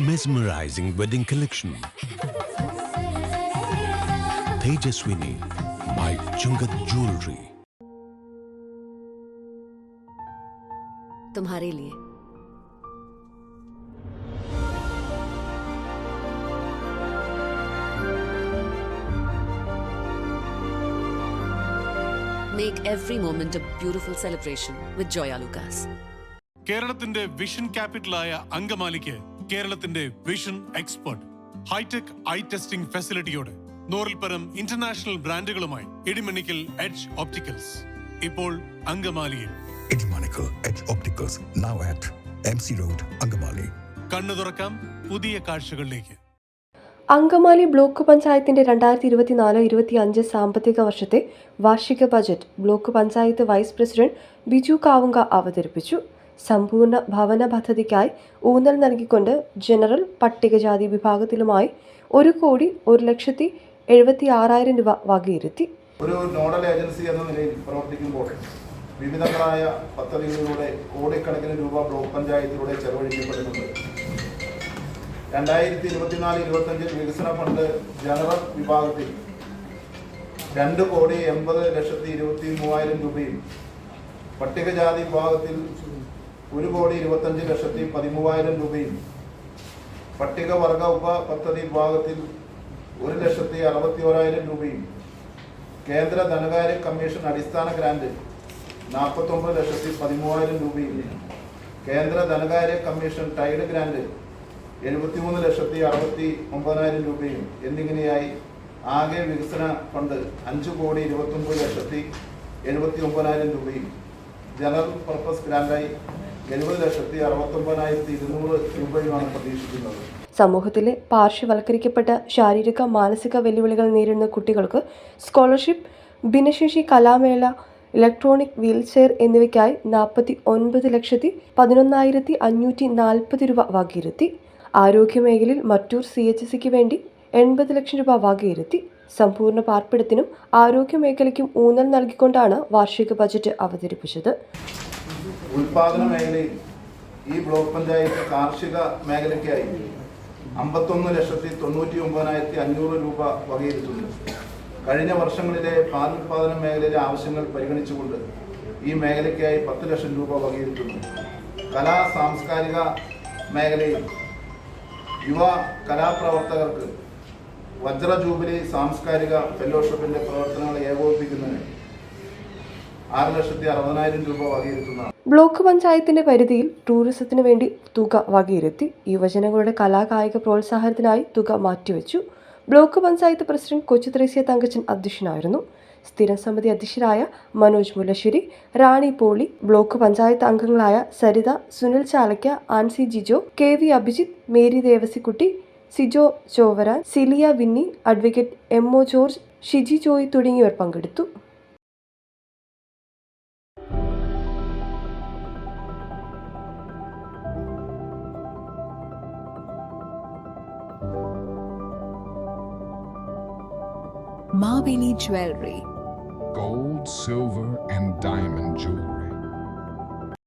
mesmerizing wedding collection. Tejaswini by Chungat Jewelry. तुम्हारे लिए Make every moment a beautiful celebration with Joya Lucas. കേരളത്തിന്റെ vision ക്യാപിറ്റലായ അങ്കമാലിക്ക് കേരളത്തിന്റെ vision expert hi tech eye testing ഫെസിലിറ്റിയോടെ നൂറിൽപ്പരം ഇന്റർനാഷണൽ ബ്രാൻഡുകളുമായി ഇടിമണിക്കൽ എഡ്ജ് ഒപ്റ്റിക്കൽസ് ഇപ്പോൾ അങ്കമാലിയിൽ. Edimannickal Edge Opticals now at MC Road, Angamaly. കണ്ണു തുറക്കാം പുതിയ കാഴ്ചകളിലേക്ക്. അങ്കമാലി ബ്ലോക്ക് പഞ്ചായത്തിന്റെ 2024-25 സാമ്പത്തിക വർഷത്തെ വാർഷിക budget block panchayat vice president Biju Kavunka അവതരിപ്പിച്ചു. സമ്പൂർണ്ണ ഭവന പദ്ധതിക്കായി ഊന്നൽ നൽകിക്കൊണ്ട് ജനറൽ പട്ടികജാതി വിഭാഗത്തിലുമായി 1,01,76,000 രൂപ വകയിരുത്തി. ഒരു നോഡൽ ഏജൻസി എന്ന നിലയിൽ പ്രവർത്തിക്കുമ്പോൾ വിവിധങ്ങളായ പദ്ധതികളിലൂടെ കോടിക്കണക്കിന് രൂപ ബ്ലോക്ക് പഞ്ചായത്തിലൂടെ ചെലവഴിക്കപ്പെടുന്നുണ്ട്. 2024-25 വികസന ഫണ്ട് ജനറൽ വിഭാഗത്തിൽ 2,80,23,000 രൂപയും പട്ടികജാതി വിഭാഗത്തിൽ 1,25,13,000 രൂപയും പട്ടികവർഗ ഉപ പദ്ധതി വിഭാഗത്തിൽ 1,61,000 രൂപയും കേന്ദ്ര ധനകാര്യ കമ്മീഷൻ അടിസ്ഥാന ഗ്രാന്റ് 49,13,000 രൂപയും കേന്ദ്ര ധനകാര്യ കമ്മീഷൻ ടൈഡ് ഗ്രാന്റ് 73,69,000 രൂപയും എന്നിങ്ങനെയായി ആകെ വികസന ഫണ്ട് 5,29,79,000 രൂപയും ജനറൽ പർപ്പസ് ഗ്രാന്റായി 70,69,200 രൂപയുമാണ് പ്രതീക്ഷിക്കുന്നത്. സമൂഹത്തിലെ പാർശ്വവൽക്കരിക്കപ്പെട്ട ശാരീരിക മാനസിക വെല്ലുവിളികൾ നേരിടുന്ന കുട്ടികൾക്ക് സ്കോളർഷിപ്പ്, ഭിന്നശേഷി കലാമേള, ഇലക്ട്രോണിക് വീൽചെയർ എന്നിവയ്ക്കായി 49,11,540 രൂപ വകയിരുത്തി. ആരോഗ്യമേഖലയിൽ മറ്റൂർ CHCക്ക് വേണ്ടി 80 ലക്ഷം രൂപ വകയിരുത്തി. സമ്പൂർണ്ണ പാർപ്പിടത്തിനും ആരോഗ്യമേഖലയ്ക്കും ഊന്നൽ നൽകിക്കൊണ്ടാണ് വാർഷിക ബജറ്റ് അവതരിപ്പിച്ചത്. ഉൽപാദന മേഖലയിൽ ഈ ബ്ലോക്ക് പഞ്ചായത്ത് കാർഷിക മേഖലയ്ക്കായി 51,99,500 രൂപ വകയിരുത്തുന്നു. കഴിഞ്ഞ വർഷങ്ങളിലെ പാൽ ഉൽപാദന മേഖലയിലെ ആവശ്യങ്ങൾ പരിഗണിച്ചുകൊണ്ട് ഈ മേഖലയ്ക്കായി 10 ലക്ഷം രൂപ വകയിരുത്തുന്നു. കലാ സാംസ്കാരിക മേഖലയിൽ യുവ കലാപ്രവർത്തകർക്ക് വജ്ര ജൂബിലി സാംസ്കാരിക ഫെലോഷിപ്പിന്റെ പ്രവർത്തനങ്ങൾ ഏകോപിപ്പിക്കുന്നതിന് 6,60,000 രൂപ വകയിരുത്തുന്നതാണ്. ബ്ലോക്ക് പഞ്ചായത്തിന്റെ പരിധിയിൽ ടൂറിസത്തിനു വേണ്ടി തുക വകയിരുത്തി. യുവജനങ്ങളുടെ കലാകായിക പ്രോത്സാഹനത്തിനായി തുക മാറ്റിവെച്ചു. ബ്ലോക്ക് പഞ്ചായത്ത് പ്രസിഡന്റ് കൊച്ചു ത്രേസ്യ തങ്കച്ചൻ അധ്യക്ഷനായിരുന്നു. സ്ഥിരം സമിതി അധ്യക്ഷരായ മനോജ് മുല്ലശ്ശേരി, റാണി പോളി, ബ്ലോക്ക് പഞ്ചായത്ത് അംഗങ്ങളായ Saritha, Sunil Chalakka, Ancy Jijo, KV Abhijith, Mary Devasikutty, Sijo Chovaran, Silia Winny, advocate MO George, Shiji Joy തുടങ്ങിയവർ പങ്കെടുത്തു. Mabini Jewelry. Gold, silver, and diamond jewelry.